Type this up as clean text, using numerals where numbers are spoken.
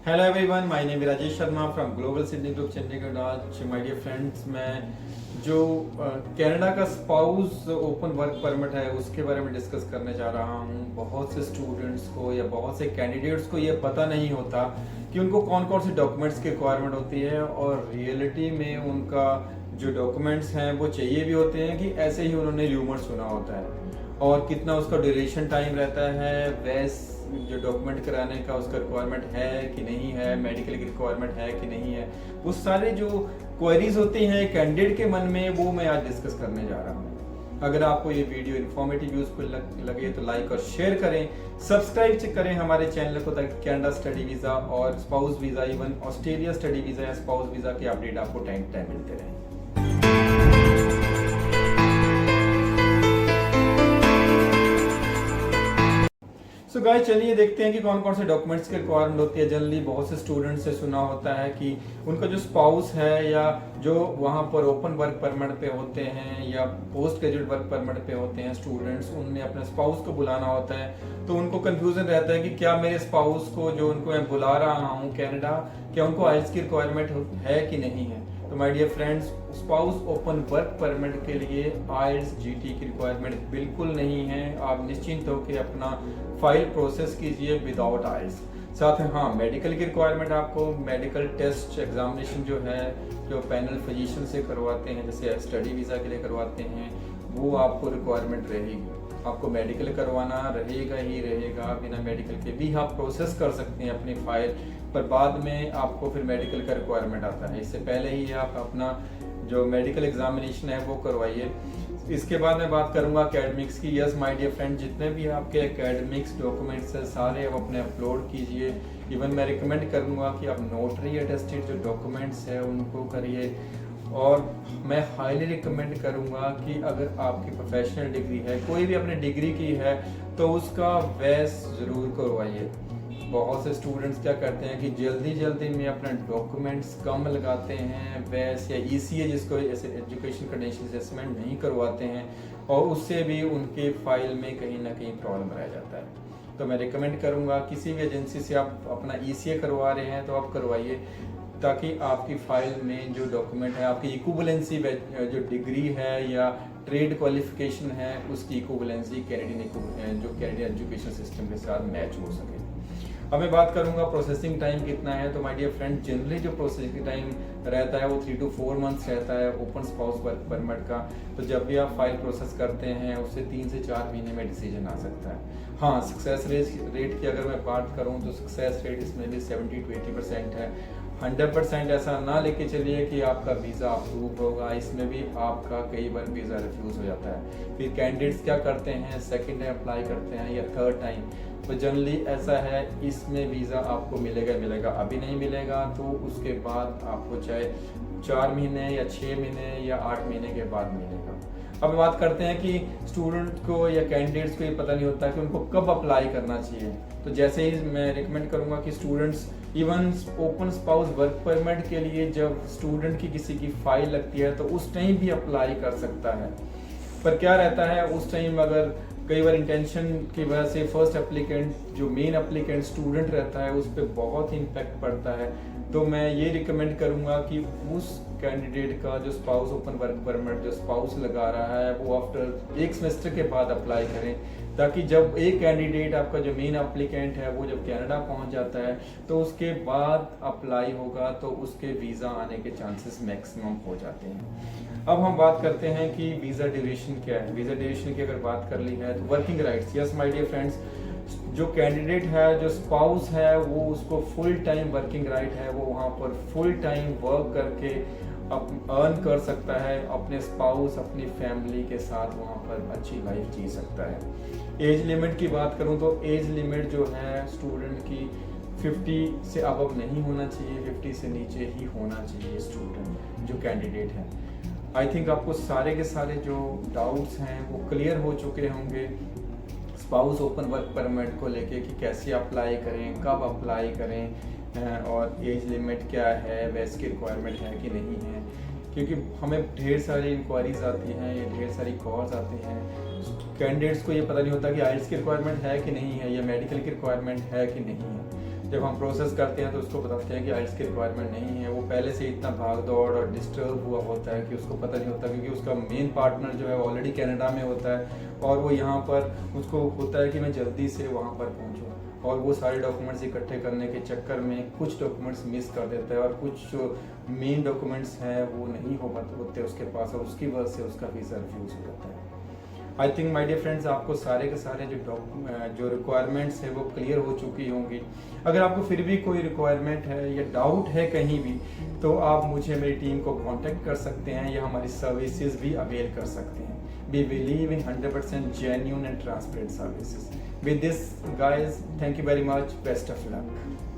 Hello everyone, my name is Rajesh Sharma from global Sydney group Chandigarh. आज my dear friends, मैं जो Canada का spouse open work permit है उसके बारे में डिस्कस करने जा रहा हूँ। बहुत से स्टूडेंट्स को या बहुत से कैंडिडेट्स को ये पता नहीं होता कि उनको कौन कौन से डॉक्यूमेंट्स की रिक्वायरमेंट होती है और रियलिटी में उनका जो डॉक्यूमेंट्स हैं वो चाहिए भी होते हैं कि ऐसे ही उन्होंने र्यूमर सुना होता है, और कितना उसका ड्यूरेशन टाइम रहता है, वैस जो डॉक्यूमेंट कराने का उसका रिक्वायरमेंट है कि नहीं है, मेडिकल की रिक्वायरमेंट है कि नहीं है, वो सारे जो क्वेरीज होती हैं कैंडिडेट के मन में, वो मैं आज डिस्कस करने जा रहा हूँ। अगर आपको ये वीडियो इन्फॉर्मेटिव यूजफुल लगे तो लाइक और शेयर करें, सब्सक्राइब करें हमारे चैनल को, ताकि कनाडा स्टडी वीज़ा और spouse visa, even Australia study visa या स्पाउस वीज़ा के अपडेट आपको टाइम टाइम मिलते रहें। सो गाइस, चलिए देखते हैं कि कौन कौन से डॉक्यूमेंट्स की रिक्वायरमेंट होती है। जनरली बहुत से स्टूडेंट्स से सुना होता है कि उनका जो स्पाउस है या जो वहाँ पर ओपन वर्क परमिट पे होते हैं या पोस्ट ग्रेजुएट वर्क परमिट पे होते हैं स्टूडेंट्स, उनने अपने स्पाउस को बुलाना होता है, तो उनको कंफ्यूजन रहता है कि क्या मेरे स्पाउस को जो उनको मैं बुला रहा हूँ कनाडा, क्या उनको आइल्स की रिक्वायरमेंट है कि नहीं है। तो my dear friends, spouse open work permit के लिए आइल्स जीटी की रिक्वायरमेंट बिल्कुल नहीं है। आप निश्चिंत होकर अपना फाइल प्रोसेस कीजिए विदाउट आइल्स। साथ में हाँ, मेडिकल की रिक्वायरमेंट आपको मेडिकल टेस्ट एग्जामिनेशन जो है, जो पैनल फिजिशियन से करवाते हैं, जैसे स्टडी वीज़ा के लिए करवाते हैं, वो आपको रिक्वायरमेंट रहेगी। आपको मेडिकल करवाना रहेगा ही रहेगा, बिना मेडिकल के भी आप प्रोसेस कर सकते हैं अपनी फाइल, पर बाद में आपको फिर मेडिकल का रिक्वायरमेंट आता है। इससे पहले ही आप अपना जो मेडिकल एग्जामिनेशन है वो करवाइए। इसके बाद मैं बात करूंगा एकेडमिक्स की। यस माय डियर फ्रेंड, जितने भी आपके एकेडमिक्स डॉक्यूमेंट्स हैं सारे आप अपने अपलोड कीजिए। इवन मैं रिकमेंड करूंगा कि आप नोटरी अटेस्टेड जो डॉक्यूमेंट्स है उनको करिए, और मैं हाईली रिकमेंड करूंगा कि अगर आपकी प्रोफेशनल डिग्री है, कोई भी अपने डिग्री की है, तो उसका वैस ज़रूर करवाइए। बहुत से स्टूडेंट्स क्या करते हैं कि जल्दी जल्दी में अपने डॉक्यूमेंट्स कम लगाते हैं, वैस या ईसीए जिसको एजुकेशन क्रेडेंशियल असेसमेंट नहीं करवाते हैं, और उससे भी उनके फाइल में कहीं ना कहीं प्रॉब्लम रह जाता है। तो मैं रिकमेंड करूंगा किसी भी एजेंसी से आप अपना ईसीए करवा रहे हैं तो आप करवाइए, ताकि आपकी फाइल में जो डॉक्यूमेंट है, आपकी इक्विवेलेंसी जो डिग्री है या ट्रेड क्वालिफिकेशन है, उसकी इक्विवेलेंसी कैनेडियन जो कैनेडियन एजुकेशन सिस्टम के साथ मैच हो सके। अब मैं बात करूंगा प्रोसेसिंग टाइम कितना है। तो माय डियर फ्रेंड, जनरली जो प्रोसेसिंग टाइम रहता है वो 3 to 4 मंथ्स रहता है ओपन स्पाउस वर्क परमिट का। तो जब भी आप फाइल प्रोसेस करते हैं उससे 3 से 4 महीने में डिसीजन आ सकता है। हाँ, सक्सेस रेट की अगर मैं बात करूँ तो सक्सेस रेट इसमें भी 70 to 80% है। 100% ऐसा ना लेके चलिए कि आपका वीज़ा अप्रूव होगा, इसमें भी आपका कई बार वीज़ा रिफ्यूज़ हो जाता है। फिर कैंडिडेट्स क्या करते हैं, सेकेंड टाइम अप्लाई करते हैं या थर्ड टाइम, तो जनरली ऐसा है इसमें वीज़ा आपको मिलेगा, अभी नहीं मिलेगा तो उसके बाद आपको चाहे 4 महीने या 6 महीने या 8 महीने के बाद मिलेगा। अब बात करते हैं कि स्टूडेंट को या कैंडिडेट्स को ये पता नहीं होता कि उनको कब अप्लाई करना चाहिए। तो जैसे ही मैं रिकमेंड करूंगा कि students even open spouse work permit के लिए जब स्टूडेंट की किसी की फाइल लगती है तो उस टाइम भी अप्लाई कर सकता है। पर क्या रहता है उस टाइम, अगर कई बार इंटेंशन की वजह से फर्स्ट एप्लीकेंट जो मेन एप्लीकेंट स्टूडेंट रहता है उस पर बहुत ही इम्पैक्ट पड़ता है। तो मैं ये रिकमेंड करूंगा कि उस कैंडिडेट का जो स्पाउस ओपन वर्क परमिट जो स्पाउस लगा रहा है वो आफ्टर 1 सेमेस्टर के बाद अप्लाई करें, ताकि जब एक कैंडिडेट आपका जो मेन एप्लीकेंट है वो जब कनाडा पहुंच जाता है तो उसके बाद अप्लाई होगा तो उसके वीज़ा आने के चांसेस मैक्सिमम हो जाते हैं। अब हम बात करते हैं कि वीज़ा ड्यूरेशन क्या है। वीज़ा ड्यूरेशन की अगर बात कर ली है तो working rights. Yes my dear friends, जो कैंडिडेट है, जो स्पाउस है, वो उसको फुल टाइम वर्किंग राइट है, वो वहाँ पर फुल टाइम वर्क करके अर्न कर सकता है, अपने स्पाउस अपनी फैमिली के साथ वहाँ पर अच्छी लाइफ जी सकता है। एज लिमिट की बात करूँ तो एज लिमिट जो है स्टूडेंट की 50 से अबव नहीं होना चाहिए, 50 से नीचे ही होना चाहिए स्टूडेंट जो कैंडिडेट है। आई थिंक आपको सारे के सारे जो डाउट्स हैं वो क्लियर हो चुके होंगे स्पाउस ओपन वर्क परमिट को लेके कि कैसे अप्लाई करें, कब अप्लाई करें, और एज लिमिट क्या है, वैस की रिक्वायरमेंट है कि नहीं है। क्योंकि हमें ढेर सारी इंक्वायरीज आती हैं या ढेर सारी कॉल्स आती हैं, कैंडिडेट्स को ये पता नहीं होता कि आइल्स की रिक्वायरमेंट है कि नहीं है या मेडिकल की रिक्वायरमेंट है कि नहीं है। जब हम प्रोसेस करते हैं तो उसको बताते हैं कि आइल्स की रिक्वायरमेंट नहीं है, वो पहले से इतना भाग दौड़ और डिस्टर्ब हुआ होता है कि उसको पता नहीं होता, क्योंकि उसका मेन पार्टनर जो है ऑलरेडी कनाडा में होता है और वो यहाँ पर उसको होता है कि मैं जल्दी से वहाँ पर पहुँचूँ, और वो सारे डॉक्यूमेंट्स इकट्ठे करने के चक्कर में कुछ डॉक्यूमेंट्स मिस कर देता है और कुछ जो मेन डॉक्यूमेंट्स हैं वो नहीं हो पाते होते उसके पास, और उसकी वजह से उसका वीज़ा रिफ्यूज़ हो जाता है। I think my dear friends, आपको सारे के सारे जो रिक्वायरमेंट्स है वो क्लियर हो चुकी होंगी। अगर आपको फिर भी कोई रिक्वायरमेंट है या डाउट है कहीं भी, तो आप मुझे मेरी टीम को कांटेक्ट कर सकते हैं या हमारी सर्विसेज भी अवेल कर सकते हैं। We believe in 100% genuine and transparent services. With this, guys, thank you very much. Best of luck.